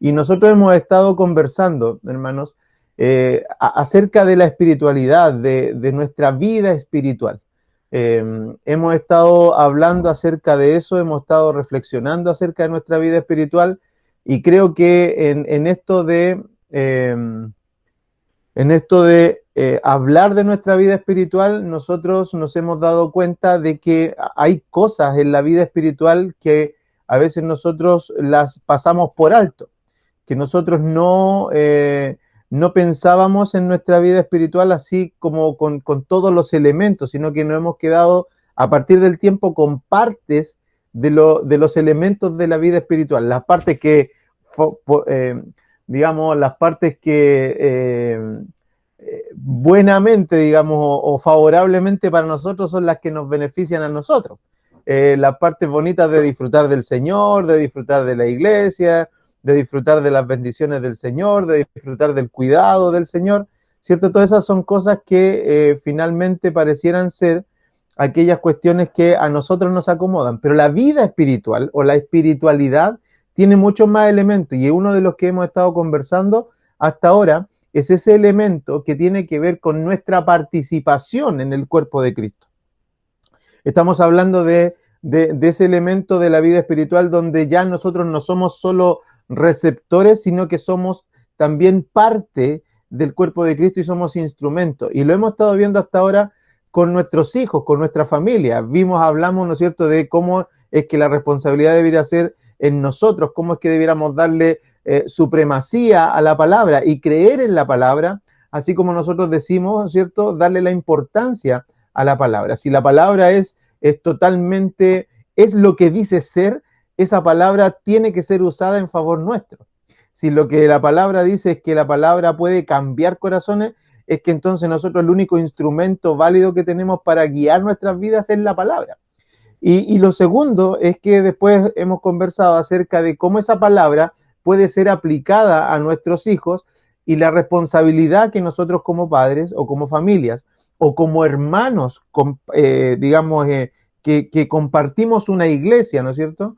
Y nosotros hemos estado conversando, hermanos, acerca de la espiritualidad, de nuestra vida espiritual. Hemos estado hablando acerca de eso, hemos estado reflexionando acerca de nuestra vida espiritual y creo que en esto de hablar de nuestra vida espiritual, nosotros nos hemos dado cuenta de que hay cosas en la vida espiritual que a veces nosotros las pasamos por alto, que nosotros no pensábamos en nuestra vida espiritual así como con todos los elementos, sino que nos hemos quedado a partir del tiempo con partes de los elementos de la vida espiritual, las partes que, digamos, las partes que buenamente, digamos, o favorablemente para nosotros son las que nos benefician a nosotros. Las partes bonitas de disfrutar del Señor, de disfrutar de la iglesia, de disfrutar de las bendiciones del Señor, de disfrutar del cuidado del Señor, ¿cierto? Todas esas son cosas que finalmente parecieran ser aquellas cuestiones que a nosotros nos acomodan, pero la vida espiritual o la espiritualidad tiene muchos más elementos y uno de los que hemos estado conversando hasta ahora es ese elemento que tiene que ver con nuestra participación en el cuerpo de Cristo. Estamos hablando de ese elemento de la vida espiritual donde ya nosotros no somos solo receptores, sino que somos también parte del cuerpo de Cristo y somos instrumentos. Y lo hemos estado viendo hasta ahora con nuestros hijos, con nuestra familia. Hablamos, ¿no es cierto?, de cómo es que la responsabilidad debería ser en nosotros, cómo es que debiéramos darle supremacía a la palabra y creer en la palabra, así como nosotros decimos, ¿cierto?, darle la importancia a la palabra. Si la palabra es totalmente, es lo que dice ser, esa palabra tiene que ser usada en favor nuestro. Si lo que la palabra dice es que la palabra puede cambiar corazones, es que entonces nosotros el único instrumento válido que tenemos para guiar nuestras vidas es la palabra. Y lo segundo es que después hemos conversado acerca de cómo esa palabra puede ser aplicada a nuestros hijos y la responsabilidad que nosotros como padres o como familias o como hermanos, digamos, que compartimos una iglesia, ¿no es cierto?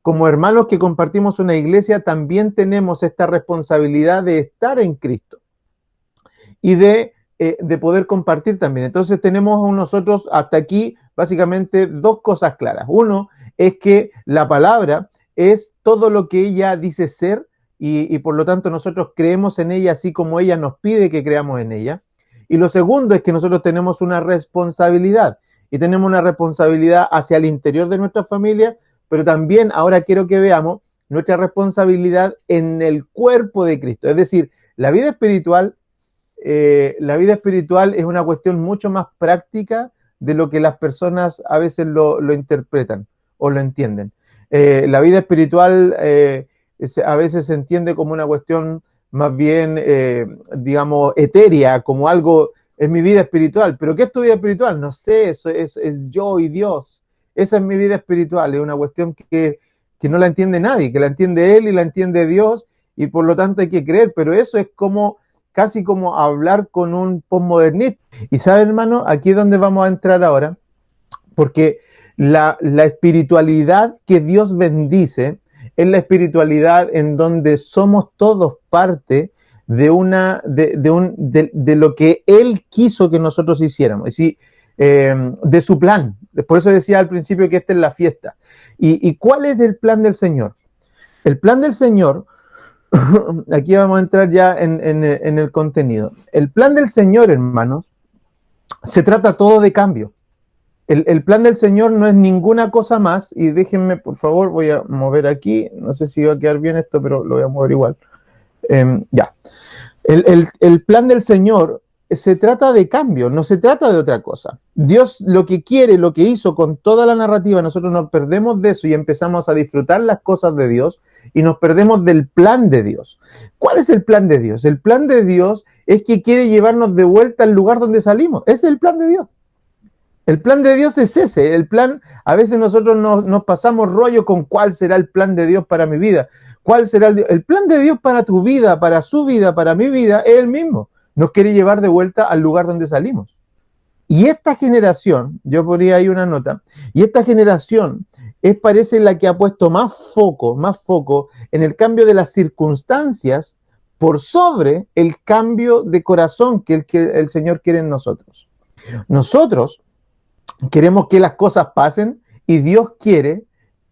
Como hermanos que compartimos una iglesia, también tenemos esta responsabilidad de estar en Cristo y de poder compartir también. Entonces tenemos nosotros hasta aquí básicamente dos cosas claras. Uno es que la palabra es todo lo que ella dice ser y por lo tanto nosotros creemos en ella así como ella nos pide que creamos en ella. Y lo segundo es que nosotros tenemos una responsabilidad y tenemos una responsabilidad hacia el interior de nuestra familia, pero también ahora quiero que veamos nuestra responsabilidad en el cuerpo de Cristo. Es decir, la vida espiritual es una cuestión mucho más práctica de lo que las personas a veces lo interpretan o lo entienden. La vida espiritual a veces se entiende como una cuestión más bien, digamos, etérea, como algo, es mi vida espiritual. ¿Pero qué es tu vida espiritual? No sé, eso es yo y Dios. Esa es mi vida espiritual, es una cuestión que no la entiende nadie, que la entiende Él y la entiende Dios, y por lo tanto hay que creer, pero eso es como casi como hablar con un postmodernista. Y ¿saben, hermano? Aquí es donde vamos a entrar ahora, porque la espiritualidad que Dios bendice es la espiritualidad en donde somos todos parte de lo que Él quiso que nosotros hiciéramos, es decir, de su plan. Por eso decía al principio que esta es la fiesta. ¿Y cuál es el plan del Señor? El plan del Señor, aquí vamos a entrar ya en el contenido. El plan del Señor, hermanos, se trata todo de cambio. El plan del Señor no es ninguna cosa más, y déjenme, por favor, voy a mover aquí, no sé si va a quedar bien esto, pero lo voy a mover igual. Ya. El plan del Señor se trata de cambio, no se trata de otra cosa. Dios lo que quiere, lo que hizo con toda la narrativa, nosotros nos perdemos de eso y empezamos a disfrutar las cosas de Dios y nos perdemos del plan de Dios. ¿Cuál es el plan de Dios? El plan de Dios es que quiere llevarnos de vuelta al lugar donde salimos. Ese es el plan de Dios. El plan de Dios es ese. El plan, a veces nosotros nos pasamos rollo con cuál será el plan de Dios para mi vida. ¿Cuál será el plan de Dios para tu vida, para su vida, para mi vida? Es el mismo. Nos quiere llevar de vuelta al lugar donde salimos. Y esta generación, yo ponía ahí una nota, y esta generación parece la que ha puesto más foco en el cambio de las circunstancias por sobre el cambio de corazón que el Señor quiere en nosotros. Nosotros queremos que las cosas pasen y Dios quiere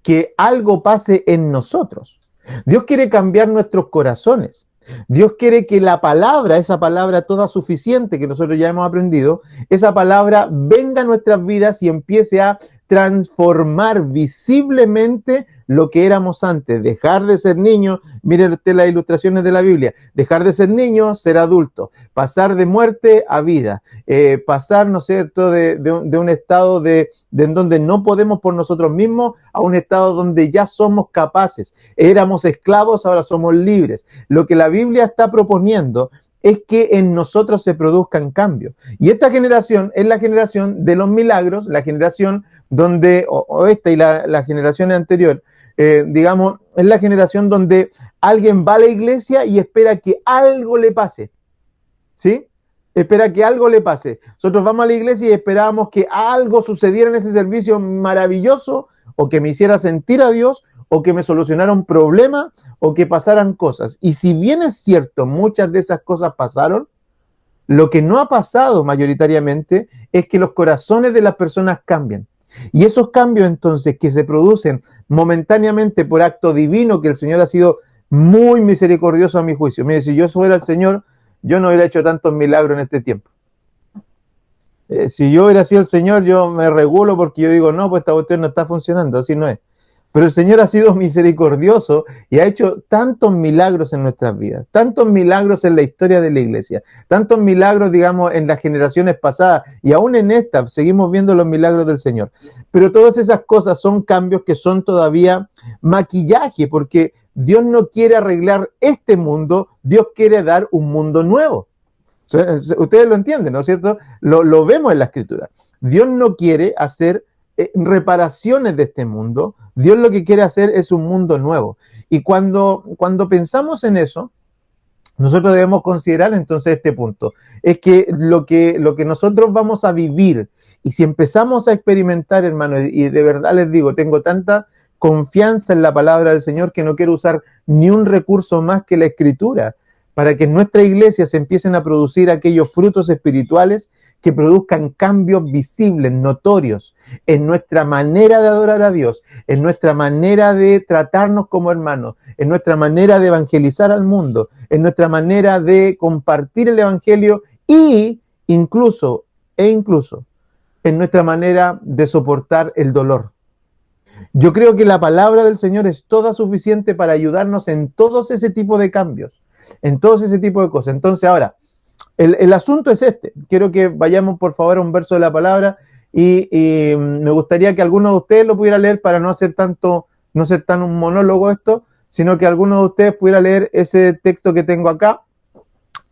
que algo pase en nosotros. Dios quiere cambiar nuestros corazones. Dios quiere que la palabra, esa palabra toda suficiente que nosotros ya hemos aprendido, esa palabra venga a nuestras vidas y empiece a transformar visiblemente lo que éramos antes, dejar de ser niños, miren usted las ilustraciones de la Biblia, dejar de ser niño, ser adulto, pasar de muerte a vida, pasar, ¿no es cierto?, de un estado en donde no podemos por nosotros mismos a un estado donde ya somos capaces, éramos esclavos, ahora somos libres. Lo que la Biblia está proponiendo es que en nosotros se produzcan cambios. Y esta generación es la generación de los milagros, la generación donde, o esta y la generación anterior, digamos, es la generación donde alguien va a la iglesia y espera que algo le pase, ¿sí? Espera que algo le pase. Nosotros vamos a la iglesia y esperábamos que algo sucediera en ese servicio maravilloso, o que me hiciera sentir a Dios, o que me solucionara un problema, o que pasaran cosas. Y si bien es cierto, muchas de esas cosas pasaron, lo que no ha pasado mayoritariamente es que los corazones de las personas cambian. Y esos cambios entonces que se producen momentáneamente por acto divino, que el Señor ha sido muy misericordioso a mi juicio. Mire, si yo fuera el Señor, yo no hubiera hecho tantos milagros en este tiempo. Si yo hubiera sido el Señor, yo me regulo porque yo digo, no, pues esta cuestión no está funcionando, así no es. Pero el Señor ha sido misericordioso y ha hecho tantos milagros en nuestras vidas, tantos milagros en la historia de la iglesia, tantos milagros, digamos, en las generaciones pasadas, y aún en esta seguimos viendo los milagros del Señor. Pero todas esas cosas son cambios que son todavía maquillaje, porque Dios no quiere arreglar este mundo, Dios quiere dar un mundo nuevo. Ustedes lo entienden, ¿no es cierto? Lo vemos en la Escritura. Dios no quiere hacer reparaciones de este mundo. Dios lo que quiere hacer es un mundo nuevo. Y cuando pensamos en eso, nosotros debemos considerar entonces este punto. Es que lo que nosotros vamos a vivir, y si empezamos a experimentar, hermano, y de verdad les digo, tengo tanta confianza en la palabra del Señor que no quiero usar ni un recurso más que la Escritura, para que en nuestra iglesia se empiecen a producir aquellos frutos espirituales que produzcan cambios visibles, notorios, en nuestra manera de adorar a Dios, en nuestra manera de tratarnos como hermanos, en nuestra manera de evangelizar al mundo, en nuestra manera de compartir el evangelio y incluso en nuestra manera de soportar el dolor. Yo creo que la palabra del Señor es toda suficiente para ayudarnos en todos ese tipo de cambios, en todos ese tipo de cosas. Entonces ahora, el asunto es este. Quiero que vayamos por favor a un verso de la palabra y me gustaría que alguno de ustedes lo pudiera leer para no ser tan un monólogo esto, sino que alguno de ustedes pudiera leer ese texto que tengo acá.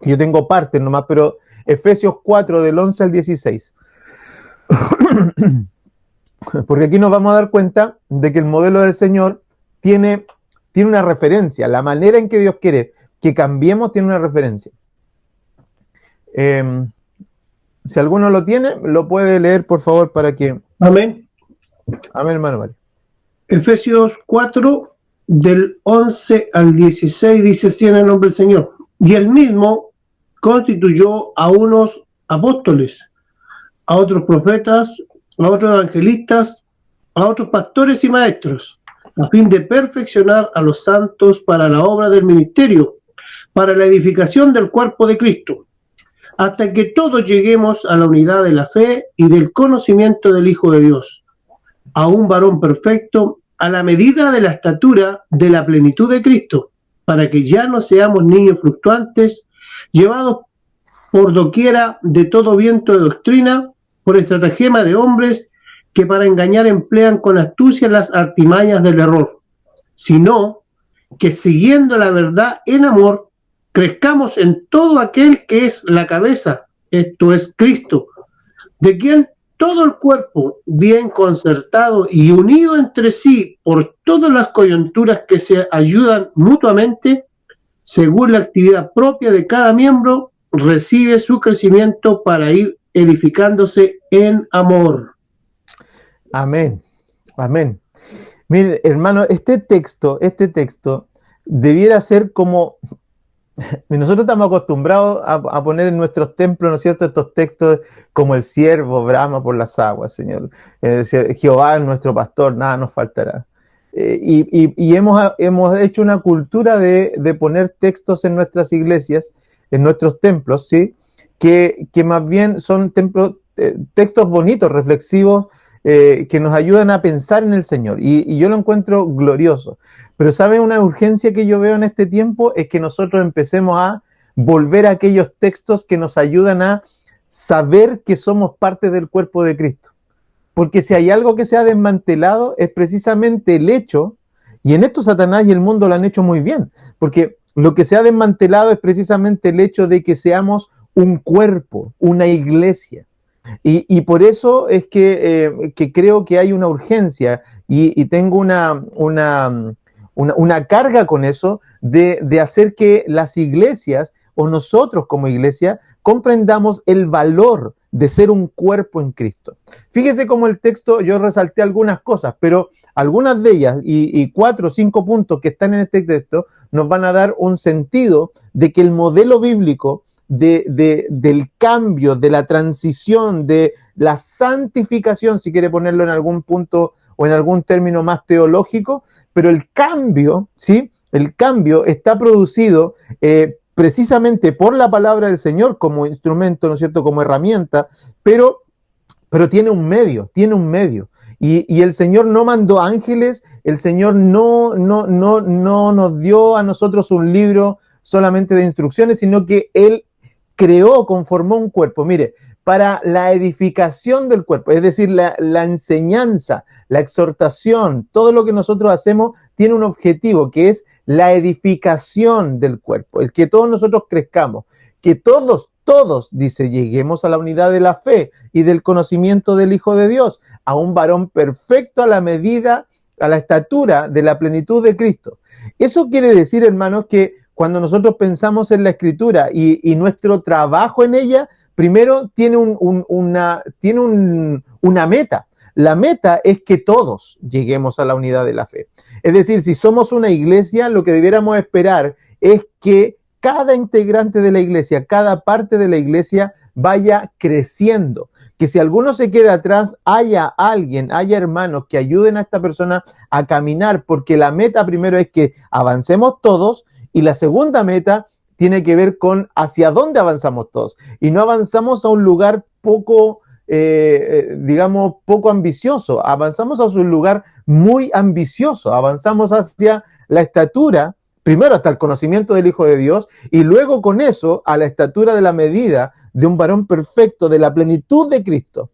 Yo tengo partes nomás, pero Efesios 4 del 11 al 16. Porque aquí nos vamos a dar cuenta de que el modelo del Señor tiene una referencia. La manera en que Dios quiere que cambiemos tiene una referencia. Si alguno lo tiene, lo puede leer, por favor, para que... Amén. Amén, hermano Mario. Efesios 4, del 11 al 16, dice así en el nombre del Señor. Y él mismo constituyó a unos apóstoles, a otros profetas, a otros evangelistas, a otros pastores y maestros, a fin de perfeccionar a los santos para la obra del ministerio, para la edificación del cuerpo de Cristo, hasta que todos lleguemos a la unidad de la fe y del conocimiento del Hijo de Dios, a un varón perfecto, a la medida de la estatura de la plenitud de Cristo, para que ya no seamos niños fluctuantes, llevados por doquiera de todo viento de doctrina, por estratagema de hombres que para engañar emplean con astucia las artimañas del error, sino que siguiendo la verdad en amor, crezcamos en todo aquel que es la cabeza, esto es Cristo, de quien todo el cuerpo, bien concertado y unido entre sí por todas las coyunturas que se ayudan mutuamente, según la actividad propia de cada miembro, recibe su crecimiento para ir edificándose en amor. Amén, amén. Mire, hermano, este texto debiera ser como, nosotros estamos acostumbrados a poner en nuestros templos, ¿no es cierto?, estos textos como el siervo brama por las aguas, Señor. Es decir, Jehová es nuestro pastor, nada nos faltará. Y hemos hecho una cultura de poner textos en nuestras iglesias, en nuestros templos, ¿sí? Que más bien son textos bonitos, reflexivos, que nos ayudan a pensar en el Señor. Y yo lo encuentro glorioso. Pero ¿sabe una urgencia que yo veo en este tiempo? Es que nosotros empecemos a volver a aquellos textos que nos ayudan a saber que somos parte del cuerpo de Cristo. Porque si hay algo que se ha desmantelado es precisamente el hecho, y en esto Satanás y el mundo lo han hecho muy bien, porque lo que se ha desmantelado es precisamente el hecho de que seamos un cuerpo, una iglesia. Y por eso es que creo que hay una urgencia y tengo una carga con eso de hacer que las iglesias o nosotros como iglesia comprendamos el valor de ser un cuerpo en Cristo. Fíjese cómo el texto, yo resalté algunas cosas, pero algunas de ellas y 4 o 5 puntos que están en este texto nos van a dar un sentido de que el modelo bíblico del cambio, de la transición, de la santificación, si quiere ponerlo en algún punto o en algún término más teológico, pero el cambio, ¿sí? El cambio está producido precisamente por la palabra del Señor como instrumento, ¿no es cierto?, como herramienta, pero tiene un medio, tiene un medio. Y el Señor no mandó ángeles, el Señor no nos dio a nosotros un libro solamente de instrucciones, sino que Él creó, conformó un cuerpo. Mire, para la edificación del cuerpo, es decir, la enseñanza, la exhortación, todo lo que nosotros hacemos tiene un objetivo que es la edificación del cuerpo, el que todos nosotros crezcamos, que todos, dice, lleguemos a la unidad de la fe y del conocimiento del Hijo de Dios, a un varón perfecto a la medida, a la estatura de la plenitud de Cristo. Eso quiere decir, hermanos, que cuando nosotros pensamos en la Escritura y nuestro trabajo en ella, primero tiene una meta. La meta es que todos lleguemos a la unidad de la fe. Es decir, si somos una iglesia, lo que debiéramos esperar es que cada integrante de la iglesia, cada parte de la iglesia vaya creciendo. Que si alguno se queda atrás, haya alguien, haya hermanos que ayuden a esta persona a caminar, porque la meta primero es que avancemos todos y la segunda meta tiene que ver con hacia dónde avanzamos todos. Y no avanzamos a un lugar poco, digamos, poco ambicioso, avanzamos a un lugar muy ambicioso, avanzamos hacia la estatura, primero hasta el conocimiento del Hijo de Dios, y luego con eso a la estatura de la medida de un varón perfecto, de la plenitud de Cristo.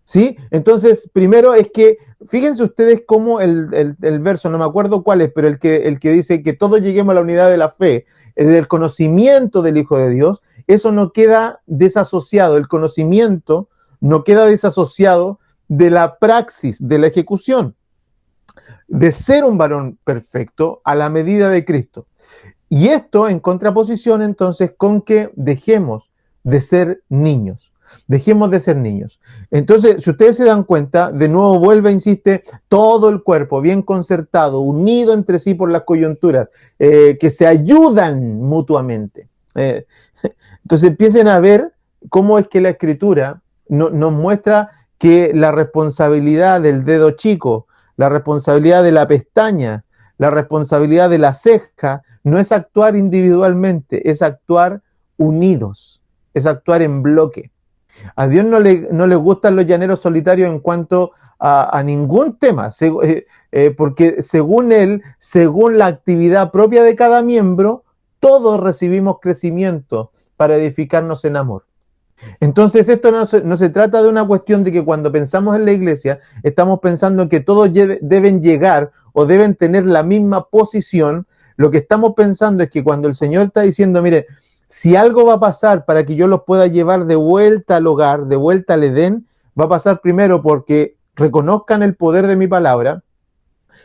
¿Sí? Entonces, primero es que, fíjense ustedes cómo el verso, no me acuerdo cuál es, pero el que dice que todos lleguemos a la unidad de la fe, del conocimiento del Hijo de Dios, eso no queda desasociado, el conocimiento no queda desasociado de la praxis, de la ejecución, de ser un varón perfecto a la medida de Cristo. Y esto en contraposición entonces con que dejemos de ser niños. Dejemos de ser niños. Entonces, si ustedes se dan cuenta, de nuevo vuelve, insiste, todo el cuerpo bien concertado, unido entre sí por las coyunturas, que se ayudan mutuamente. Entonces empiecen a ver cómo es que la Escritura nos muestra que la responsabilidad del dedo chico, la responsabilidad de la pestaña, la responsabilidad de la ceja, no es actuar individualmente, es actuar unidos, es actuar en bloque. A Dios no le gustan los llaneros solitarios en cuanto a ningún tema, porque según Él, según la actividad propia de cada miembro, todos recibimos crecimiento para edificarnos en amor. Entonces esto no se trata de una cuestión de que cuando pensamos en la iglesia, estamos pensando en que todos deben llegar o deben tener la misma posición. Lo que estamos pensando es que cuando el Señor está diciendo, mire, si algo va a pasar para que yo los pueda llevar de vuelta al hogar, de vuelta al Edén, va a pasar primero porque reconozcan el poder de mi palabra,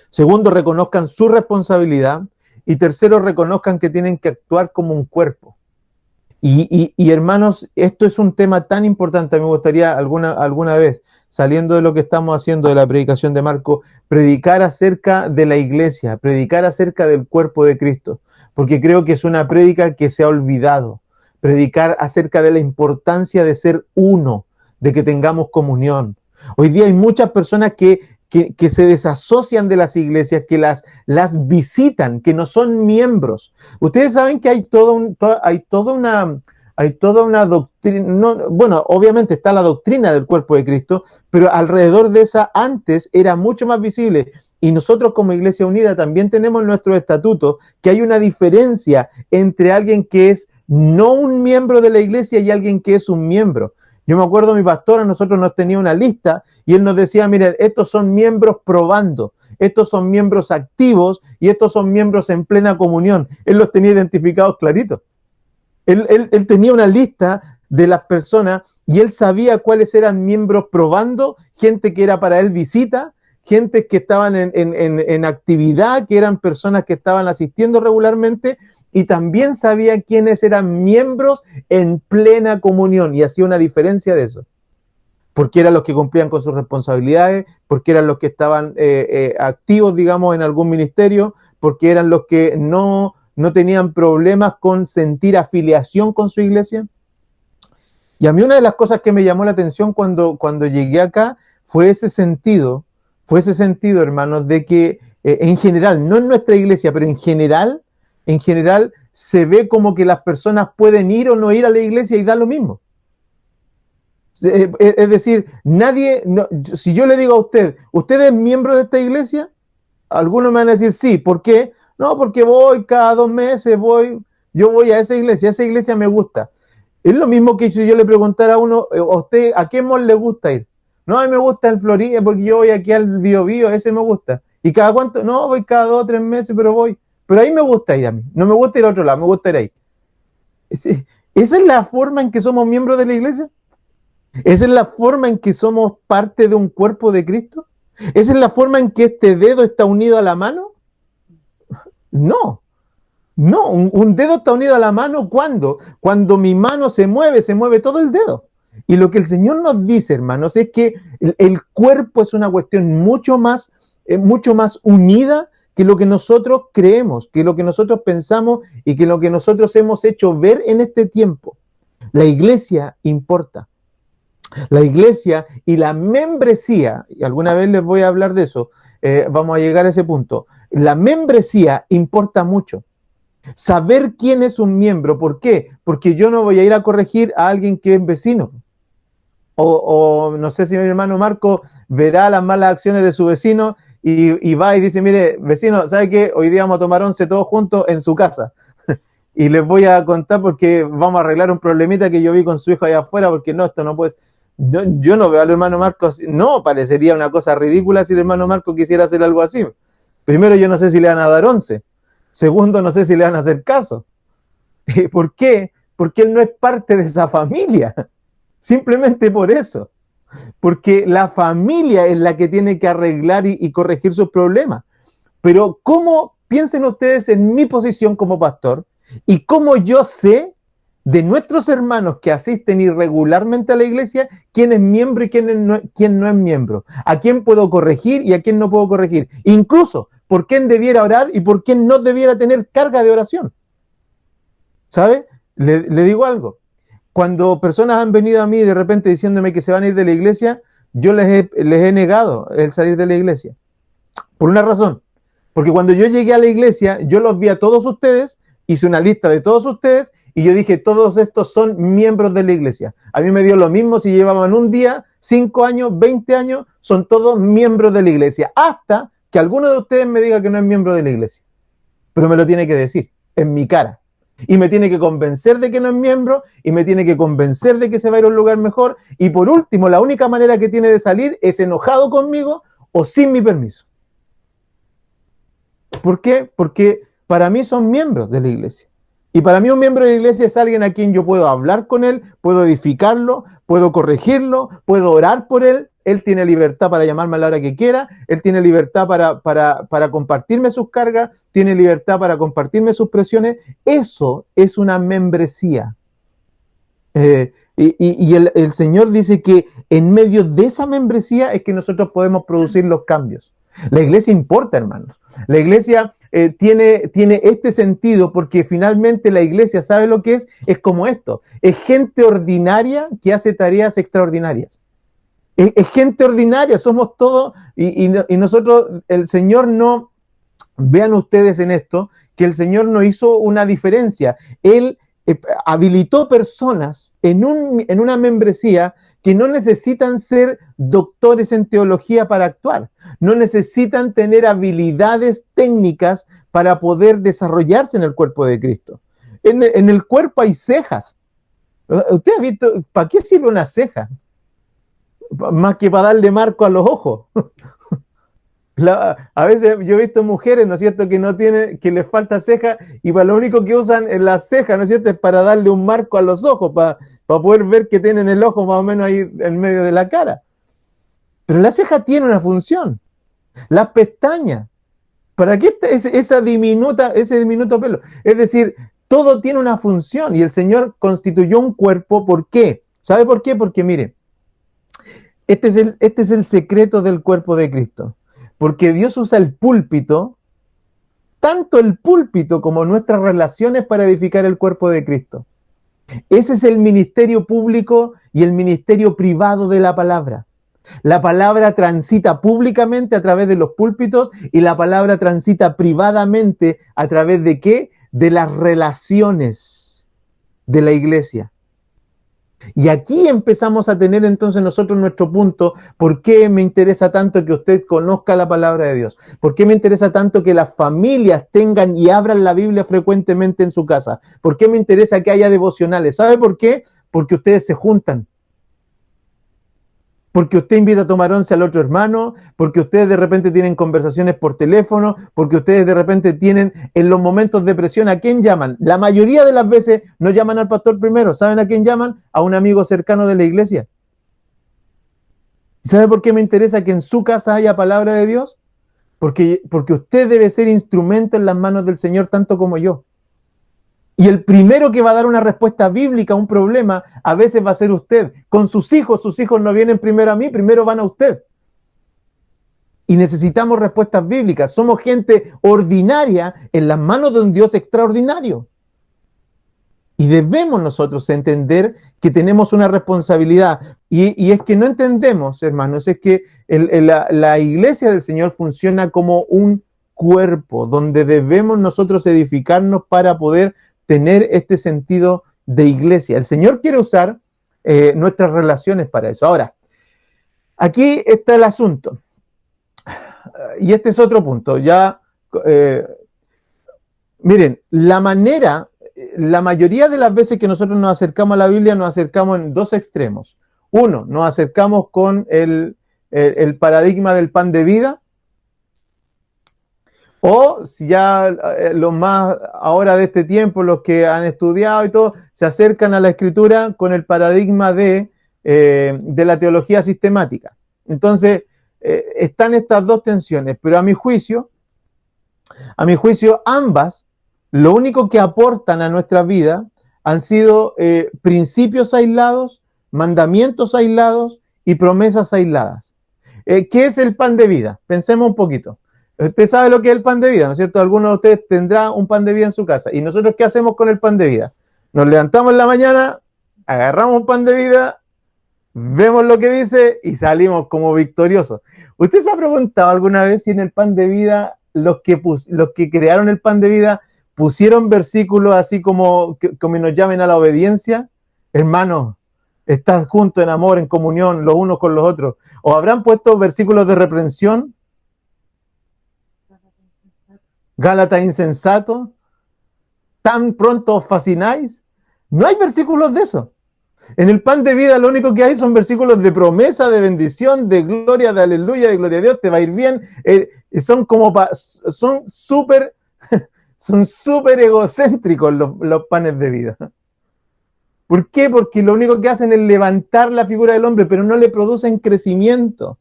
segundo, reconozcan su responsabilidad y tercero, reconozcan que tienen que actuar como un cuerpo. Y, hermanos, esto es un tema tan importante. Me gustaría alguna vez, saliendo de lo que estamos haciendo de la predicación de Marco, predicar acerca de la iglesia, predicar acerca del cuerpo de Cristo, porque creo que es una prédica que se ha olvidado. Predicar acerca de la importancia de ser uno, de que tengamos comunión. Hoy día hay muchas personas que se desasocian de las iglesias, que las visitan, que no son miembros. Ustedes saben que hay toda una doctrina, no, bueno, obviamente está la doctrina del cuerpo de Cristo, pero alrededor de esa antes era mucho más visible. Y nosotros como Iglesia Unida también tenemos en nuestro estatuto que hay una diferencia entre alguien que es no un miembro de la iglesia y alguien que es un miembro. Yo me acuerdo, mi pastor a nosotros nos tenía una lista y él nos decía, miren, estos son miembros probando, estos son miembros activos y estos son miembros en plena comunión. Él los tenía identificados claritos. Él tenía una lista de las personas y él sabía cuáles eran miembros probando, gente que era para él visita, gente que estaban en actividad, que eran personas que estaban asistiendo regularmente, y también sabía quiénes eran miembros en plena comunión, y hacía una diferencia de eso, porque eran los que cumplían con sus responsabilidades, porque eran los que estaban activos, digamos, en algún ministerio, porque eran los que no tenían problemas con sentir afiliación con su iglesia. Y a mí una de las cosas que me llamó la atención cuando llegué acá fue ese sentido, hermanos, de que en general, no en nuestra iglesia, pero en general se ve como que las personas pueden ir o no ir a la iglesia y da lo mismo. Es decir, nadie, no, si yo le digo a ¿usted es miembro de esta iglesia? Algunos me van a decir sí. ¿Por qué? No, porque voy cada 2 meses, yo voy a esa iglesia me gusta. Es lo mismo que si yo le preguntara a uno, ¿a usted a qué mall le gusta ir? No, a mí me gusta el Florida porque yo voy aquí al Bio Bio, ese me gusta. ¿Y cada cuánto? No, voy cada 2 o 3 meses, pero voy. Pero ahí me gusta ir a mí. No me gusta ir a otro lado, me gusta ir ahí. ¿Esa es la forma en que somos miembros de la iglesia? ¿Esa es la forma en que somos parte de un cuerpo de Cristo? ¿Esa es la forma en que este dedo está unido a la mano? No. No, un dedo está unido a la mano cuando mi mano se mueve todo el dedo. Y lo que el Señor nos dice, hermanos, es que el cuerpo es una cuestión mucho más unida que lo que nosotros creemos, que lo que nosotros pensamos y que lo que nosotros hemos hecho ver en este tiempo. La iglesia importa. La iglesia y la membresía, y alguna vez les voy a hablar de eso, vamos a llegar a ese punto. La membresía importa mucho. Saber quién es un miembro, ¿por qué? Porque yo no voy a ir a corregir a alguien que es vecino. O no sé si mi hermano Marco verá las malas acciones de su vecino y va y dice, mire, vecino, ¿sabe qué? Hoy día vamos a tomar 11 todos juntos en su casa. Y les voy a contar porque vamos a arreglar un problemita que yo vi con su hijo allá afuera, porque no, esto no puede ser. Yo no veo al hermano Marco así. No, parecería una cosa ridícula si el hermano Marco quisiera hacer algo así. Primero, yo no sé si le van a dar 11. Segundo, no sé si le van a hacer caso. ¿Por qué? Porque él no es parte de esa familia. Simplemente por eso. Porque la familia es la que tiene que arreglar y corregir sus problemas. Pero ¿cómo piensen ustedes en mi posición como pastor y cómo yo sé de nuestros hermanos que asisten irregularmente a la iglesia quién es miembro y quién no es miembro? ¿A quién puedo corregir y a quién no puedo corregir? Incluso por quién debiera orar y por quién no debiera tener carga de oración. ¿Sabe? Le digo algo. Cuando personas han venido a mí de repente diciéndome que se van a ir de la iglesia, yo les he negado el salir de la iglesia. Por una razón. Porque cuando yo llegué a la iglesia, yo los vi a todos ustedes, hice una lista de todos ustedes y yo dije, todos estos son miembros de la iglesia. A mí me dio lo mismo si llevaban un día, 5 años, 20 años, son todos miembros de la iglesia. Hasta que alguno de ustedes me diga que no es miembro de la iglesia. Pero me lo tiene que decir en mi cara. Y me tiene que convencer de que no es miembro y me tiene que convencer de que se va a ir a un lugar mejor. Y por último, la única manera que tiene de salir es enojado conmigo o sin mi permiso. ¿Por qué? Porque para mí son miembros de la iglesia. Y para mí un miembro de la iglesia es alguien a quien yo puedo hablar con él, puedo edificarlo, puedo corregirlo, puedo orar por él. Él tiene libertad para llamarme a la hora que quiera, él tiene libertad para compartirme sus cargas, tiene libertad para compartirme sus presiones. Eso es una membresía. Y el Señor dice que en medio de esa membresía es que nosotros podemos producir los cambios. La iglesia importa, hermanos. La iglesia tiene este sentido porque finalmente la iglesia, ¿sabe lo que es? Es como esto. Es gente ordinaria que hace tareas extraordinarias. Es gente ordinaria, somos todos, y nosotros, el Señor no, vean ustedes en esto, que el Señor no hizo una diferencia. Él habilitó personas en una membresía que no necesitan ser doctores en teología para actuar, no necesitan tener habilidades técnicas para poder desarrollarse en el cuerpo de Cristo. En el cuerpo hay cejas. ¿Usted ha visto para qué sirve una ceja? Más que para darle marco a los ojos. A veces yo he visto mujeres, ¿no es cierto?, que no tienen, que les falta ceja y para lo único que usan en las cejas, ¿no es cierto?, es para darle un marco a los ojos, para poder ver que tienen el ojo más o menos ahí en medio de la cara. Pero la ceja tiene una función. Las pestañas, ¿para qué ese diminuto pelo? Es decir, todo tiene una función y el Señor constituyó un cuerpo. ¿Por qué? ¿Sabe por qué? Porque mire, este es el secreto del cuerpo de Cristo. Porque Dios usa el púlpito, tanto el púlpito como nuestras relaciones para edificar el cuerpo de Cristo. Ese es el ministerio público y el ministerio privado de la palabra. La palabra transita públicamente a través de los púlpitos y la palabra transita privadamente a través de ¿qué? De las relaciones de la iglesia. Y aquí empezamos a tener entonces nosotros nuestro punto. ¿Por qué me interesa tanto que usted conozca la palabra de Dios? ¿Por qué me interesa tanto que las familias tengan y abran la Biblia frecuentemente en su casa? ¿Por qué me interesa que haya devocionales? ¿Sabe por qué? Porque ustedes se juntan. Porque usted invita a tomar once al otro hermano, porque ustedes de repente tienen conversaciones por teléfono, porque ustedes de repente tienen en los momentos de presión, ¿a quién llaman? La mayoría de las veces no llaman al pastor primero, ¿saben a quién llaman? A un amigo cercano de la iglesia. ¿Sabe por qué me interesa que en su casa haya palabra de Dios? Porque usted debe ser instrumento en las manos del Señor tanto como yo. Y el primero que va a dar una respuesta bíblica a un problema, a veces va a ser usted. Con sus hijos no vienen primero a mí, primero van a usted. Y necesitamos respuestas bíblicas. Somos gente ordinaria en las manos de un Dios extraordinario. Y debemos nosotros entender que tenemos una responsabilidad. Y es que no entendemos, hermanos, es que la iglesia del Señor funciona como un cuerpo, donde debemos nosotros edificarnos para poder tener este sentido de iglesia. El Señor quiere usar nuestras relaciones para eso. Ahora, aquí está el asunto. Y este es otro punto. Miren, la mayoría de las veces que nosotros nos acercamos a la Biblia, nos acercamos en dos extremos. Uno, nos acercamos con el paradigma del pan de vida. O si ya los más ahora de este tiempo, los que han estudiado y todo, se acercan a la escritura con el paradigma de la teología sistemática. Entonces, están estas dos tensiones, pero a mi juicio, ambas, lo único que aportan a nuestra vida han sido principios aislados, mandamientos aislados y promesas aisladas. ¿Qué es el pan de vida? Pensemos un poquito. Usted sabe lo que es el pan de vida, ¿no es cierto? Alguno de ustedes tendrá un pan de vida en su casa. ¿Y nosotros qué hacemos con el pan de vida? Nos levantamos en la mañana, agarramos un pan de vida, vemos lo que dice y salimos como victoriosos. ¿Usted se ha preguntado alguna vez si en el pan de vida los que crearon el pan de vida pusieron versículos así como nos llamen a la obediencia? Hermanos, están juntos en amor, en comunión, los unos con los otros. ¿O habrán puesto versículos de reprensión? Gálatas insensato, tan pronto os fascináis. No hay versículos de eso. En el pan de vida lo único que hay son versículos de promesa, de bendición, de gloria, de aleluya, de gloria a Dios, te va a ir bien. Son súper egocéntricos los panes de vida. ¿Por qué? Porque lo único que hacen es levantar la figura del hombre, pero no le producen crecimiento.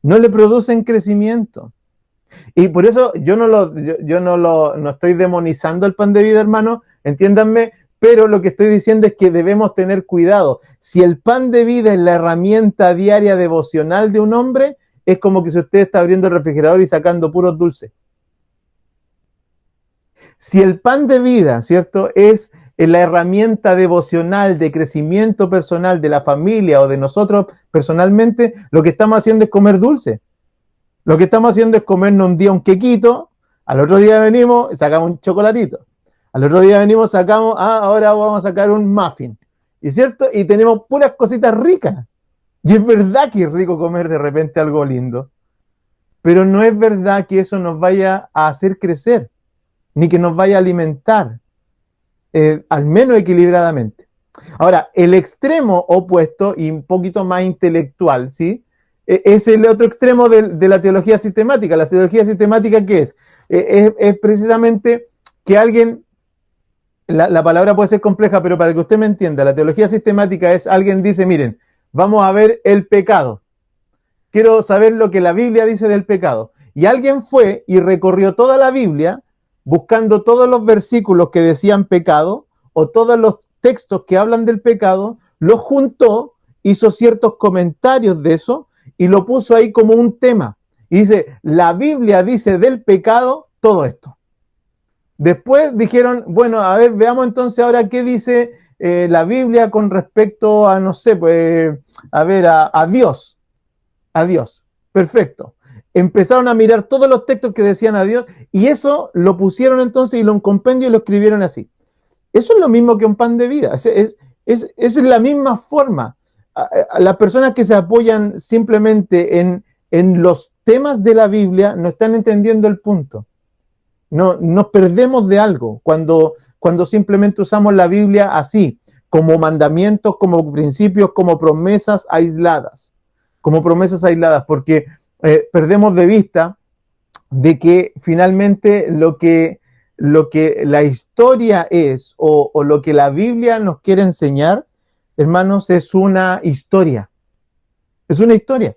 No le producen crecimiento. Y por eso yo no estoy demonizando el pan de vida, hermano, entiéndanme, Pero lo que estoy diciendo es que debemos tener cuidado. Si el pan de vida es la herramienta diaria devocional de un hombre, es como que si usted está abriendo el refrigerador y sacando puros dulces. Si el pan de vida, ¿cierto?, es la herramienta devocional de crecimiento personal de la familia o de nosotros personalmente, lo que estamos haciendo es comer dulce. Lo que estamos haciendo es comernos un día un quequito, al otro día venimos y sacamos un chocolatito. Al otro día venimos, sacamos, ahora vamos a sacar un muffin. ¿Y cierto? Y tenemos puras cositas ricas. Y es verdad que es rico comer de repente algo lindo. Pero no es verdad que eso nos vaya a hacer crecer, ni que nos vaya a alimentar, al menos equilibradamente. Ahora, el extremo opuesto y un poquito más intelectual, ¿sí? Es el otro extremo de la teología sistemática. La teología sistemática, ¿qué es? Es precisamente que alguien, la palabra puede ser compleja, pero para que usted me entienda, la teología sistemática es alguien dice, miren, vamos a ver el pecado. Quiero saber lo que la Biblia dice del pecado. Y alguien fue y recorrió toda la Biblia buscando todos los versículos que decían pecado o todos los textos que hablan del pecado, los juntó, hizo ciertos comentarios de eso y lo puso ahí como un tema. Y dice, la Biblia dice del pecado todo esto. Después dijeron, bueno, a ver, veamos entonces ahora qué dice la Biblia con respecto a, no sé, pues, a ver, a Dios. A Dios. Perfecto. Empezaron a mirar todos los textos que decían a Dios y eso lo pusieron entonces y lo en compendio y lo escribieron así. Eso es lo mismo que un pan de vida. Es la misma forma. Las personas que se apoyan simplemente en los temas de la Biblia no están entendiendo el punto. No, nos perdemos de algo cuando simplemente usamos la Biblia así, como mandamientos, como principios, como promesas aisladas. Como promesas aisladas, porque perdemos de vista de que finalmente lo que la historia es o lo que la Biblia nos quiere enseñar, hermanos, es una historia. Es una historia.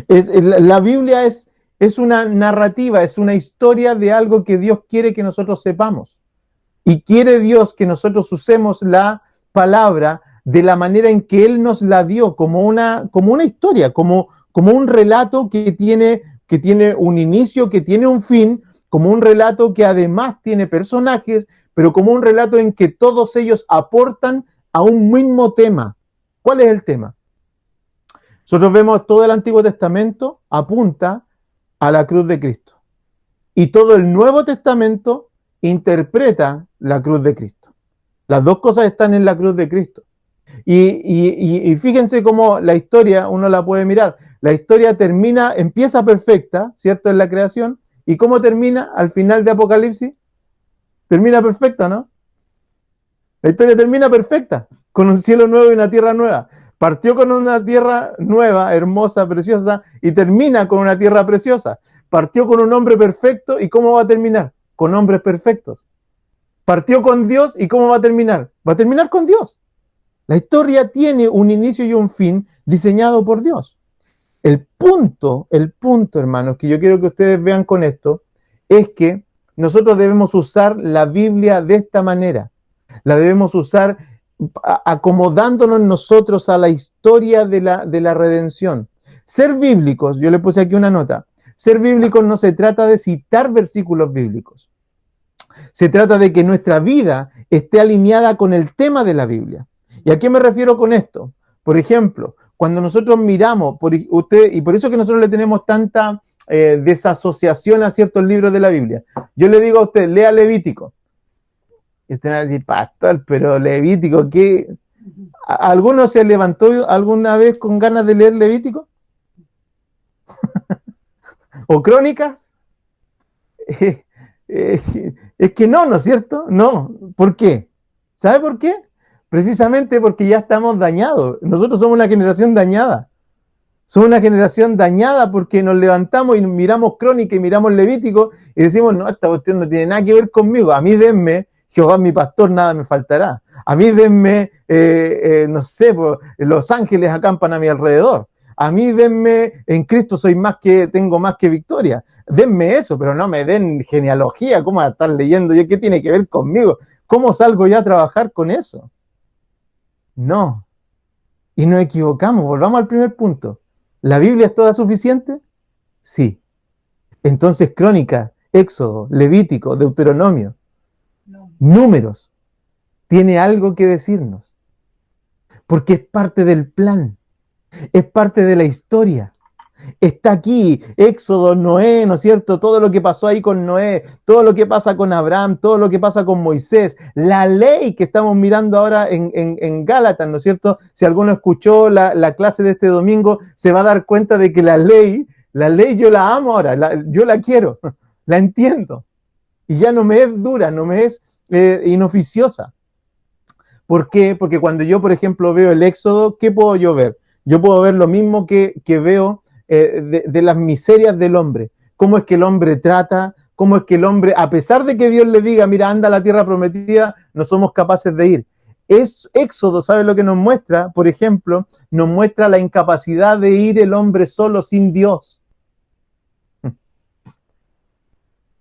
La Biblia es una narrativa, es una historia de algo que Dios quiere que nosotros sepamos. Y quiere Dios que nosotros usemos la palabra de la manera en que Él nos la dio, como una historia, como un relato que tiene un inicio, que tiene un fin, como un relato que además tiene personajes, pero como un relato en que todos ellos aportan a un mismo tema. ¿Cuál es el tema? Nosotros vemos todo el Antiguo Testamento apunta a la cruz de Cristo. Y todo el Nuevo Testamento interpreta la cruz de Cristo. Las dos cosas están en la cruz de Cristo. Y fíjense cómo la historia, uno la puede mirar. La historia empieza perfecta, ¿cierto? En la creación. ¿Y cómo termina al final de Apocalipsis? Termina perfecta, ¿no? La historia termina perfecta, con un cielo nuevo y una tierra nueva. Partió con una tierra nueva, hermosa, preciosa, y termina con una tierra preciosa. Partió con un hombre perfecto, ¿y cómo va a terminar? Con hombres perfectos. Partió con Dios, ¿y cómo va a terminar? Va a terminar con Dios. La historia tiene un inicio y un fin diseñado por Dios. El punto, hermanos, que yo quiero que ustedes vean con esto, es que nosotros debemos usar la Biblia de esta manera. La debemos usar acomodándonos nosotros a la historia de la redención. Ser bíblicos, yo le puse aquí una nota, ser bíblicos no se trata de citar versículos bíblicos. Se trata de que nuestra vida esté alineada con el tema de la Biblia. ¿Y a qué me refiero con esto? Por ejemplo, cuando nosotros miramos, y por eso que nosotros le tenemos tanta desasociación a ciertos libros de la Biblia. Yo le digo a usted, lea Levítico. Y usted va a decir, pastor, pero Levítico, ¿qué? ¿Alguno se levantó alguna vez con ganas de leer Levítico? ¿O Crónicas? Es que no, ¿no es cierto? No. ¿Por qué? ¿Sabe por qué? Precisamente porque ya estamos dañados. Nosotros somos una generación dañada. Somos una generación dañada porque nos levantamos y miramos Crónica y miramos Levítico y decimos, no, esta cuestión no tiene nada que ver conmigo. A mí denme, Jehová mi pastor, nada me faltará. A mí denme, no sé, pues, los ángeles acampan a mi alrededor. A mí denme, en Cristo tengo más que victoria. denme eso, pero no me den genealogía, ¿cómo va a estar leyendo yo? ¿Qué tiene que ver conmigo? ¿Cómo salgo yo a trabajar con eso? No. Y nos equivocamos, volvamos al primer punto. ¿La Biblia es toda suficiente? Sí. Entonces, Crónicas, Éxodo, Levítico, Deuteronomio, Números, tiene algo que decirnos, porque es parte del plan, es parte de la historia. Está aquí, Éxodo, Noé, ¿no es cierto? Todo lo que pasó ahí con Noé, todo lo que pasa con Abraham, todo lo que pasa con Moisés, la ley que estamos mirando ahora en Gálatas, ¿no es cierto? Si alguno escuchó la clase de este domingo, se va a dar cuenta de que la ley yo la amo ahora, yo la quiero, la entiendo. Y ya no me es dura, no me es inoficiosa. ¿Por qué? Porque cuando yo, por ejemplo, veo el Éxodo, ¿qué puedo yo ver? Yo puedo ver lo mismo que veo de las miserias del hombre. Cómo es que el hombre trata, cómo es que el hombre, a pesar de que Dios le diga, mira, anda a la tierra prometida, no somos capaces de ir. Es Éxodo, ¿sabe lo que nos muestra? Por ejemplo, nos muestra la incapacidad de ir el hombre solo sin Dios.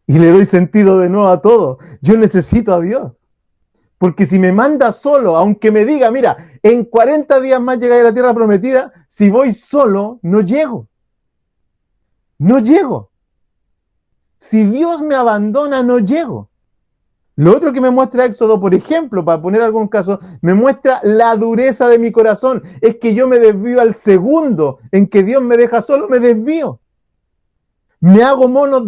Y le doy sentido de nuevo a todo. Yo necesito a Dios. Porque si me manda solo, aunque me diga, mira, en 40 días más llegaré a la tierra prometida, si voy solo, no llego. No llego. Si Dios me abandona, no llego. Lo otro que me muestra Éxodo, por ejemplo, para poner algún caso, me muestra la dureza de mi corazón. Es que yo me desvío al segundo en que Dios me deja solo, me desvío. Me hago monos,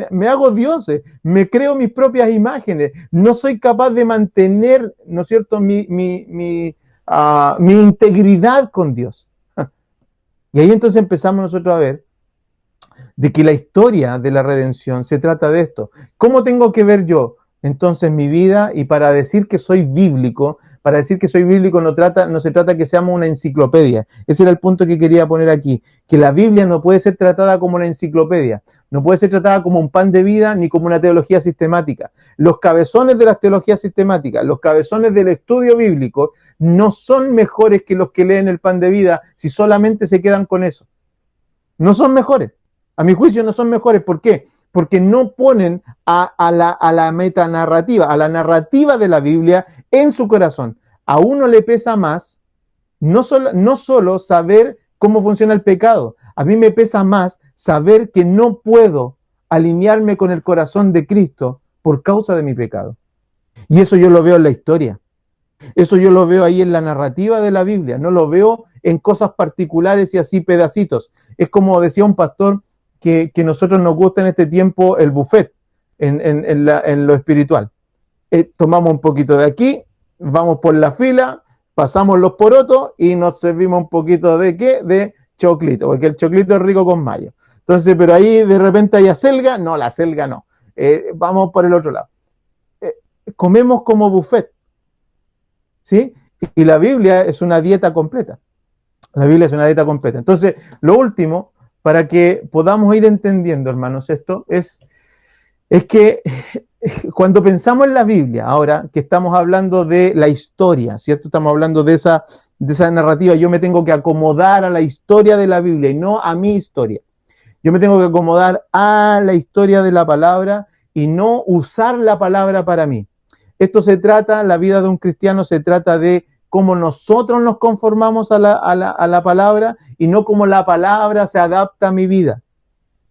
me hago dioses, me creo mis propias imágenes, no soy capaz de mantener, ¿no es cierto?, mi integridad con Dios. Y ahí entonces empezamos nosotros a ver de que la historia de la redención se trata de esto. ¿Cómo tengo que ver yo entonces mi vida? Y para decir que soy bíblico, no se trata que seamos una enciclopedia. Ese era el punto que quería poner aquí, que la Biblia no puede ser tratada como una enciclopedia, no puede ser tratada como un pan de vida ni como una teología sistemática. Los cabezones de las teologías sistemáticas, los cabezones del estudio bíblico, no son mejores que los que leen el pan de vida si solamente se quedan con eso. No son mejores. A mi juicio no son mejores. ¿Por qué? Porque no ponen a la metanarrativa, a la narrativa de la Biblia en su corazón. A uno le pesa más no solo saber cómo funciona el pecado, a mí me pesa más saber que no puedo alinearme con el corazón de Cristo por causa de mi pecado. Y eso yo lo veo en la historia. Eso yo lo veo ahí en la narrativa de la Biblia, no lo veo en cosas particulares y así pedacitos. Es como decía un pastor que nosotros nos gusta en este tiempo el buffet en lo espiritual. Tomamos un poquito de aquí, vamos por la fila, pasamos los porotos y nos servimos un poquito de ¿qué? De choclito, porque el choclito es rico con mayo. Entonces, pero ahí de repente hay acelga, no, la acelga no. Vamos por el otro lado. Comemos como buffet. ¿Sí? Y la Biblia es una dieta completa. La Biblia es una dieta completa. Entonces, lo último, para que podamos ir entendiendo, hermanos, esto es que cuando pensamos en la Biblia, ahora que estamos hablando de la historia, ¿cierto? Estamos hablando de esa narrativa, yo me tengo que acomodar a la historia de la Biblia y no a mi historia. Yo me tengo que acomodar a la historia de la palabra y no usar la palabra para mí. Esto se trata, la vida de un cristiano se trata de cómo nosotros nos conformamos a la palabra y no cómo la palabra se adapta a mi vida.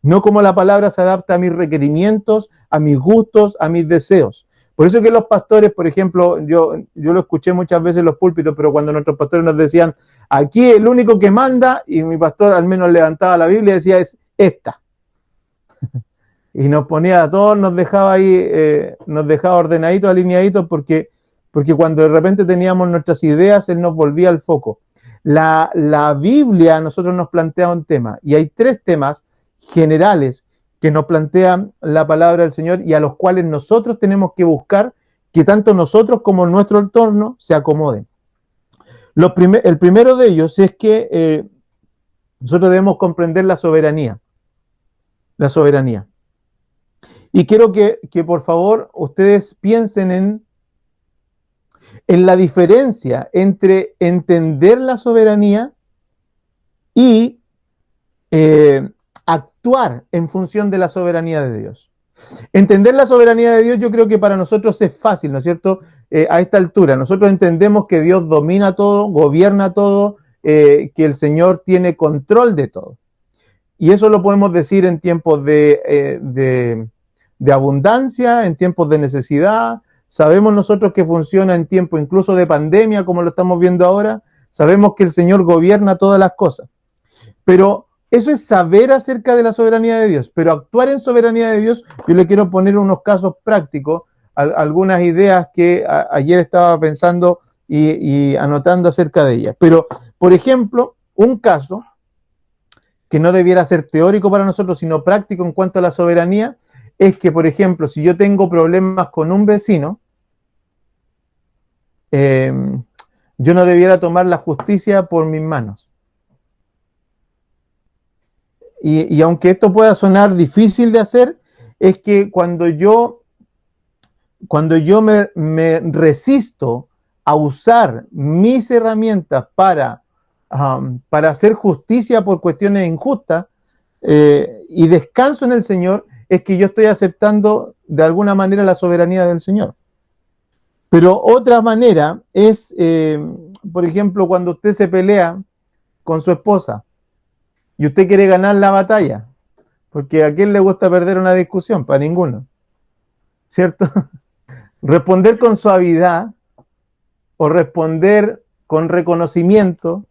No como la palabra se adapta a mis requerimientos, a mis gustos, a mis deseos. Por eso que los pastores, por ejemplo, yo lo escuché muchas veces en los púlpitos, pero cuando nuestros pastores nos decían, aquí el único que manda, y mi pastor al menos levantaba la Biblia y decía, es esta. Y nos ponía a todos, nos dejaba ahí, nos dejaba ordenaditos, alineaditos, porque cuando de repente teníamos nuestras ideas, él nos volvía al foco. La Biblia a nosotros nos plantea un tema, y hay 3 temas generales que nos plantean la palabra del Señor y a los cuales nosotros tenemos que buscar que tanto nosotros como nuestro entorno se acomoden. El primero de ellos es que nosotros debemos comprender la soberanía. La soberanía. Y quiero que por favor ustedes piensen en la diferencia entre entender la soberanía y actuar actuar en función de la soberanía de Dios. Entender la soberanía de Dios yo creo que para nosotros es fácil, ¿no es cierto? A esta altura, nosotros entendemos que Dios domina todo, gobierna todo, que el Señor tiene control de todo. Y eso lo podemos decir en tiempos de abundancia, en tiempos de necesidad. Sabemos nosotros que funciona en tiempos incluso de pandemia, como lo estamos viendo ahora. Sabemos que el Señor gobierna todas las cosas. Pero eso es saber acerca de la soberanía de Dios. Pero actuar en soberanía de Dios, yo le quiero poner unos casos prácticos, algunas ideas que ayer estaba pensando y anotando acerca de ellas. Pero, por ejemplo, un caso que no debiera ser teórico para nosotros, sino práctico en cuanto a la soberanía, es que, por ejemplo, si yo tengo problemas con un vecino, yo no debiera tomar la justicia por mis manos. Y aunque esto pueda sonar difícil de hacer, es que cuando yo me resisto a usar mis herramientas para hacer justicia por cuestiones injustas y descanso en el Señor, es que yo estoy aceptando de alguna manera la soberanía del Señor. Pero otra manera es, por ejemplo, cuando usted se pelea con su esposa y usted quiere ganar la batalla, porque ¿a quién le gusta perder una discusión? Para ninguno, ¿cierto? Responder con suavidad o responder con reconocimiento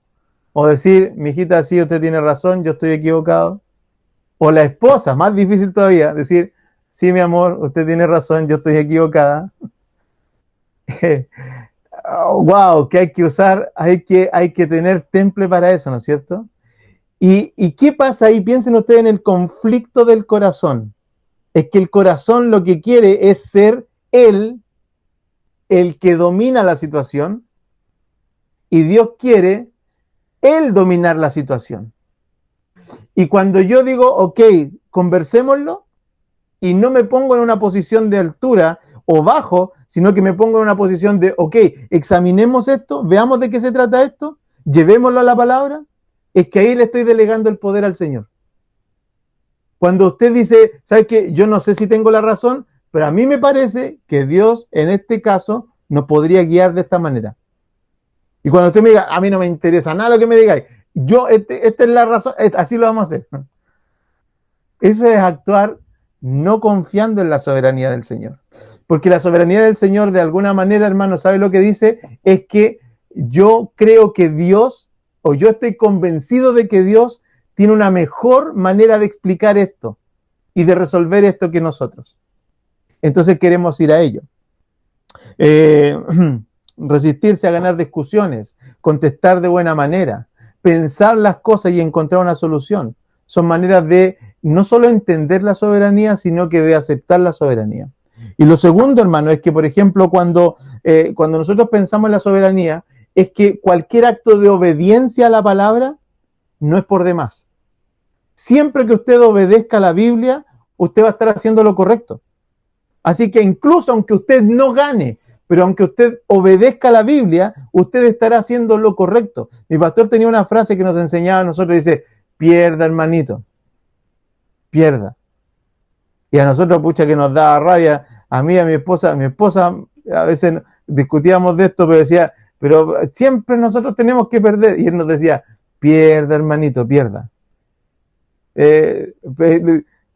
o decir, mijita, sí, usted tiene razón, yo estoy equivocado. O la esposa, más difícil todavía, decir, sí, mi amor, usted tiene razón, yo estoy equivocada. Wow, que hay que usar, hay que tener temple para eso, ¿no es cierto? ¿Y qué pasa ahí? Piensen ustedes en el conflicto del corazón. Es que el corazón lo que quiere es ser él el que domina la situación y Dios quiere él dominar la situación. Y cuando yo digo, ok, conversémoslo y no me pongo en una posición de altura o bajo, sino que me pongo en una posición de, ok, examinemos esto, veamos de qué se trata esto, llevémoslo a la palabra, es que ahí le estoy delegando el poder al Señor. Cuando usted dice, ¿sabe qué? Yo no sé si tengo la razón, pero a mí me parece que Dios en este caso nos podría guiar de esta manera. Y cuando usted me diga, a mí no me interesa nada lo que me digáis, esta es la razón, así lo vamos a hacer. Eso es actuar no confiando en la soberanía del Señor. Porque la soberanía del Señor, de alguna manera, hermano, ¿sabe lo que dice? Es que yo creo que Dios, o yo estoy convencido de que Dios tiene una mejor manera de explicar esto y de resolver esto que nosotros. Entonces queremos ir a ello. Resistirse a ganar discusiones, contestar de buena manera, pensar las cosas y encontrar una solución. Son maneras de no solo entender la soberanía, sino que de aceptar la soberanía. Y lo segundo, hermano, es que, por ejemplo, cuando nosotros pensamos en la soberanía, es que cualquier acto de obediencia a la palabra no es por demás. Siempre que usted obedezca a la Biblia, usted va a estar haciendo lo correcto. Así que incluso aunque usted no gane, pero aunque usted obedezca a la Biblia, usted estará haciendo lo correcto. Mi pastor tenía una frase que nos enseñaba a nosotros, dice, pierda, hermanito, pierda. Y a nosotros, pucha, que nos daba rabia, a mí, a mi esposa, a veces discutíamos de esto, pero decía, pero siempre nosotros tenemos que perder. Y él nos decía, pierda, hermanito, pierda.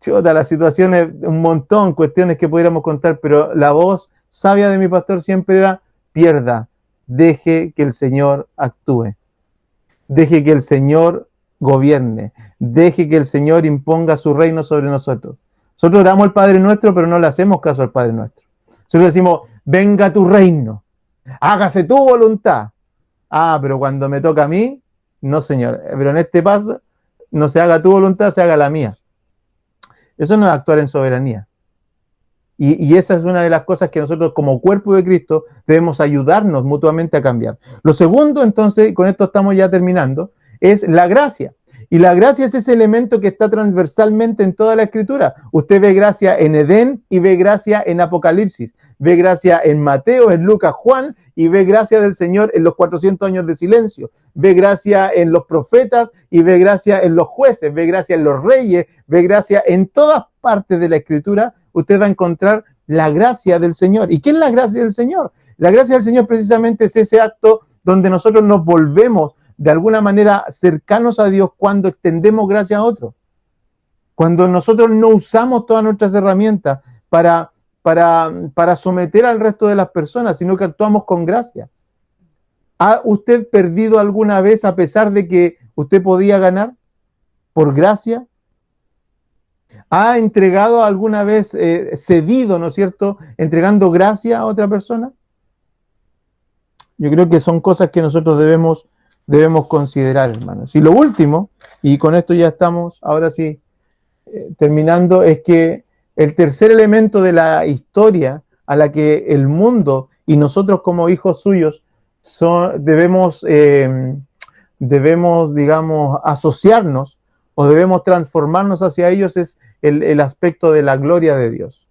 Chota, las situaciones, un montón, cuestiones que pudiéramos contar, pero la voz sabia de mi pastor siempre era, pierda, deje que el Señor actúe, deje que el Señor gobierne, deje que el Señor imponga su reino sobre nosotros. Nosotros oramos al Padre Nuestro, pero no le hacemos caso al Padre Nuestro. Nosotros decimos, venga tu reino, hágase tu voluntad. Ah, pero cuando me toca a mí, no, Señor, pero en este paso, no se haga tu voluntad, se haga la mía. Eso no es actuar en soberanía. Y esa es una de las cosas que nosotros como cuerpo de Cristo debemos ayudarnos mutuamente a cambiar. Lo segundo, entonces, con esto estamos ya terminando, es la gracia. Y la gracia es ese elemento que está transversalmente en toda la Escritura. Usted ve gracia en Edén y ve gracia en Apocalipsis. Ve gracia en Mateo, en Lucas, Juan, y ve gracia del Señor en los 400 años de silencio. Ve gracia en los profetas y ve gracia en los jueces. Ve gracia en los reyes. Ve gracia en todas partes de la Escritura. Usted va a encontrar la gracia del Señor. ¿Y qué es la gracia del Señor? La gracia del Señor precisamente es ese acto donde nosotros nos volvemos de alguna manera cercanos a Dios cuando extendemos gracia a otros. Cuando nosotros no usamos todas nuestras herramientas para someter al resto de las personas, sino que actuamos con gracia. ¿Ha usted perdido alguna vez a pesar de que usted podía ganar por gracia? ¿Ha entregado alguna vez, cedido, ¿no es cierto?, entregando gracia a otra persona? Yo creo que son cosas que nosotros debemos considerar, hermanos. Y lo último, y con esto ya estamos, ahora sí, terminando, es que el tercer elemento de la historia a la que el mundo y nosotros como hijos suyos debemos, digamos, asociarnos o debemos transformarnos hacia ellos es el aspecto de la gloria de Dios.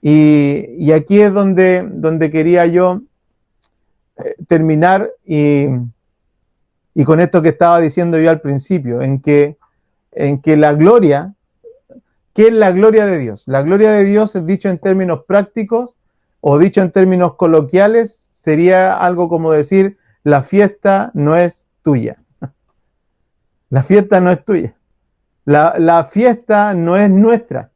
Y aquí es donde quería yo terminar y con esto que estaba diciendo yo al principio, en que la gloria, ¿qué es la gloria de Dios? La gloria de Dios, dicho en términos prácticos o dicho en términos coloquiales, sería algo como decir, la fiesta no es tuya. La fiesta no es tuya. La fiesta no es nuestra.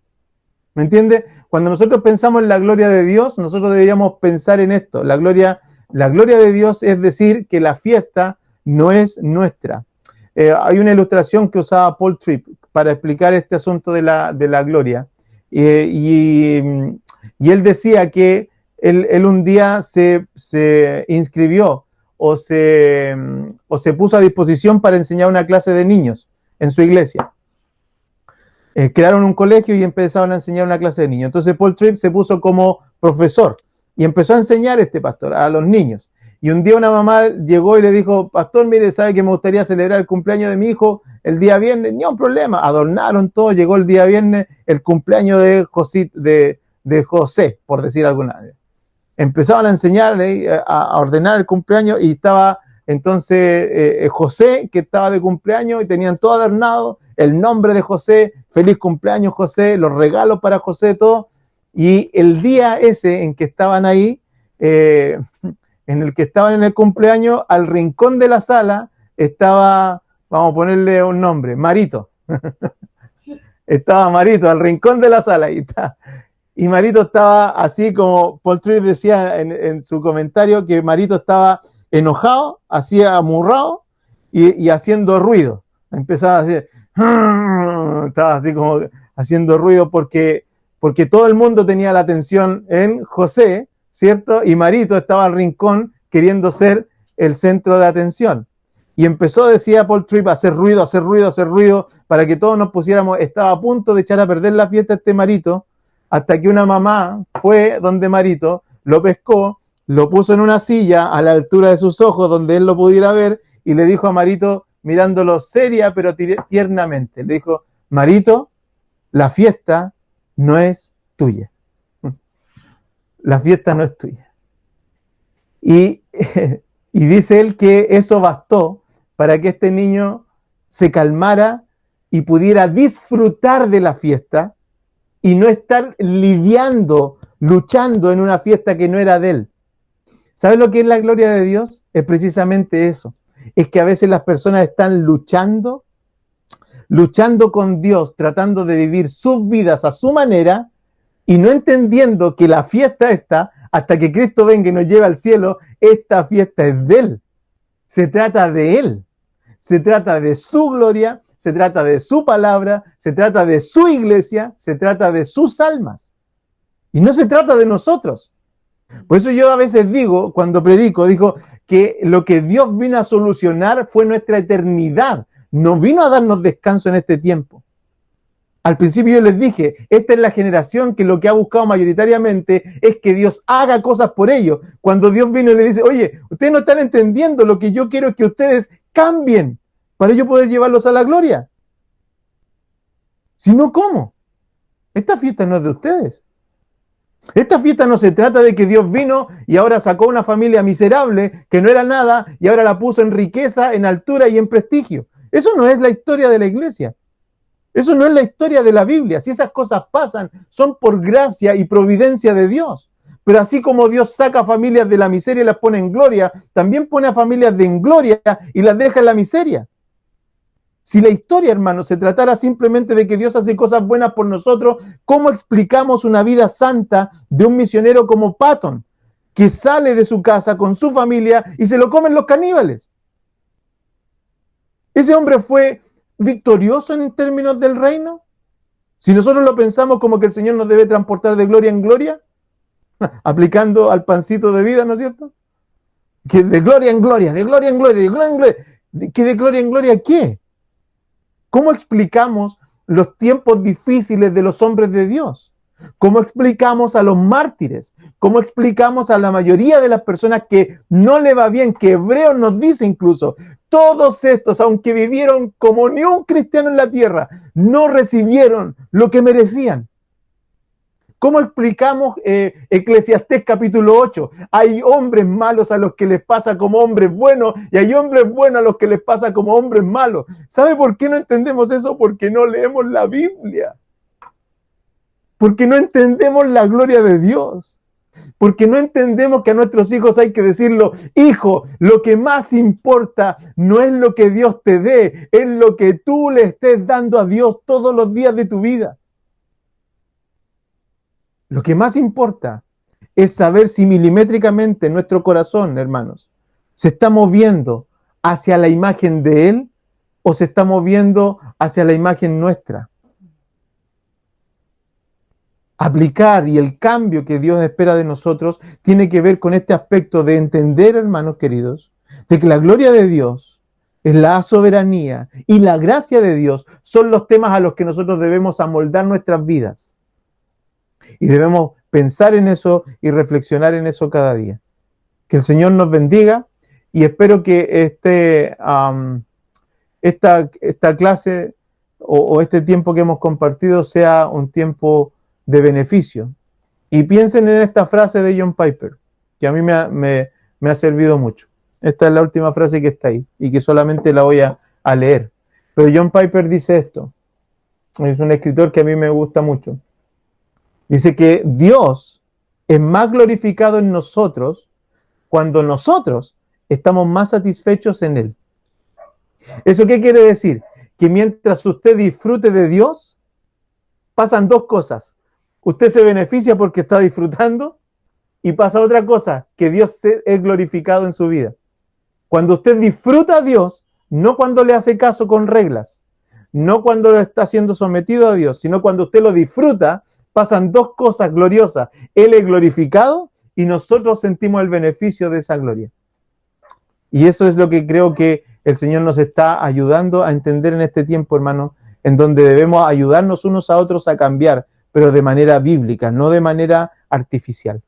¿Me entiende? Cuando nosotros pensamos en la gloria de Dios, nosotros deberíamos pensar en esto. La gloria de Dios es decir que la fiesta no es nuestra. Hay una ilustración que usaba Paul Tripp para explicar este asunto de la gloria. Y él decía que él un día se inscribió o se puso a disposición para enseñar una clase de niños en su iglesia. Crearon un colegio y empezaron a enseñar una clase de niños. Entonces Paul Tripp se puso como profesor y empezó a enseñar pastor a los niños. Y un día una mamá llegó y le dijo, pastor, mire, ¿sabe que me gustaría celebrar el cumpleaños de mi hijo el día viernes? Ni un problema, adornaron todo, llegó el día viernes el cumpleaños de José, por decir alguna vez. Empezaban a enseñarle, a ordenar el cumpleaños y estaba entonces José, que estaba de cumpleaños y tenían todo adornado, el nombre de José, feliz cumpleaños José, los regalos para José, todo. Y el día ese en que estaban ahí, en el que estaban en el cumpleaños, al rincón de la sala estaba, vamos a ponerle un nombre, Marito. Estaba Marito al rincón de la sala y Marito estaba así como Paul Tripp decía en su comentario, que Marito estaba enojado, hacía amurrado y haciendo ruido. Empezaba a hacer, estaba así como haciendo ruido porque todo el mundo tenía la atención en José, ¿cierto? Y Marito estaba al rincón queriendo ser el centro de atención. Y empezó, decía Paul Tripp, a hacer ruido, para que todos nos pusiéramos, estaba a punto de echar a perder la fiesta Marito, hasta que una mamá fue donde Marito, lo pescó, lo puso en una silla a la altura de sus ojos, donde él lo pudiera ver, y le dijo a Marito, mirándolo seria pero tiernamente, le dijo, Marito, la fiesta no es tuya. La fiesta no es tuya. Y dice él que eso bastó para que este niño se calmara y pudiera disfrutar de la fiesta y no estar lidiando, luchando en una fiesta que no era de él. ¿Sabes lo que es la gloria de Dios? Es precisamente eso. Es que a veces las personas están luchando con Dios, tratando de vivir sus vidas a su manera y no entendiendo que la fiesta esta, hasta que Cristo venga y nos lleve al cielo, esta fiesta es de Él. Se trata de Él. Se trata de su gloria, se trata de su palabra, se trata de su iglesia, se trata de sus almas. Y no se trata de nosotros. Por eso yo a veces digo, cuando predico, digo que lo que Dios vino a solucionar fue nuestra eternidad. No vino a darnos descanso en este tiempo. Al principio yo les dije, esta es la generación que lo que ha buscado mayoritariamente es que Dios haga cosas por ellos. Cuando Dios vino y le dice, oye, ustedes no están entendiendo, lo que yo quiero es que ustedes cambien para yo poder llevarlos a la gloria. Si no, ¿cómo? Esta fiesta no es de ustedes. Esta fiesta no se trata de que Dios vino y ahora sacó una familia miserable que no era nada y ahora la puso en riqueza, en altura y en prestigio. Eso no es la historia de la iglesia. Eso no es la historia de la Biblia. Si esas cosas pasan, son por gracia y providencia de Dios. Pero así como Dios saca familias de la miseria y las pone en gloria, también pone a familias de en gloria y las deja en la miseria. Si la historia, hermanos, se tratara simplemente de que Dios hace cosas buenas por nosotros, ¿cómo explicamos una vida santa de un misionero como Patton, que sale de su casa con su familia y se lo comen los caníbales? ¿Ese hombre fue victorioso en términos del reino? Si nosotros lo pensamos como que el Señor nos debe transportar de gloria en gloria, aplicando al pancito de vida, ¿no es cierto? Que de gloria en gloria, de gloria en gloria, de gloria en gloria. ¿Que de gloria en gloria qué? ¿Cómo explicamos los tiempos difíciles de los hombres de Dios? ¿Cómo explicamos a los mártires? ¿Cómo explicamos a la mayoría de las personas que no le va bien? Que Hebreos nos dice incluso, todos estos, aunque vivieron como ni un cristiano en la tierra, no recibieron lo que merecían. ¿Cómo explicamos Eclesiastés capítulo 8? Hay hombres malos a los que les pasa como hombres buenos y hay hombres buenos a los que les pasa como hombres malos. ¿Sabe por qué no entendemos eso? Porque no leemos la Biblia. Porque no entendemos la gloria de Dios. Porque no entendemos que a nuestros hijos hay que decirlo, hijo, lo que más importa no es lo que Dios te dé, es lo que tú le estés dando a Dios todos los días de tu vida. Lo que más importa es saber si milimétricamente nuestro corazón, hermanos, se está moviendo hacia la imagen de Él o se está moviendo hacia la imagen nuestra. Aplicar y el cambio que Dios espera de nosotros tiene que ver con este aspecto de entender, hermanos queridos, de que la gloria de Dios es la soberanía y la gracia de Dios son los temas a los que nosotros debemos amoldar nuestras vidas. Y debemos pensar en eso y reflexionar en eso cada día. Que el Señor nos bendiga y espero que esta clase o este tiempo que hemos compartido sea un tiempo de beneficio. Y piensen en esta frase de John Piper, que a mí me ha servido mucho. Esta es la última frase que está ahí y que solamente la voy a leer. Pero John Piper dice esto. Es un escritor que a mí me gusta mucho. Dice que Dios es más glorificado en nosotros cuando nosotros estamos más satisfechos en Él. ¿Eso qué quiere decir? Que mientras usted disfrute de Dios, pasan dos cosas. Usted se beneficia porque está disfrutando y pasa otra cosa, que Dios es glorificado en su vida. Cuando usted disfruta a Dios, no cuando le hace caso con reglas, no cuando está siendo sometido a Dios, sino cuando usted lo disfruta, pasan dos cosas gloriosas. Él es glorificado y nosotros sentimos el beneficio de esa gloria. Y eso es lo que creo que el Señor nos está ayudando a entender en este tiempo, hermano, en donde debemos ayudarnos unos a otros a cambiar, pero de manera bíblica, no de manera artificial.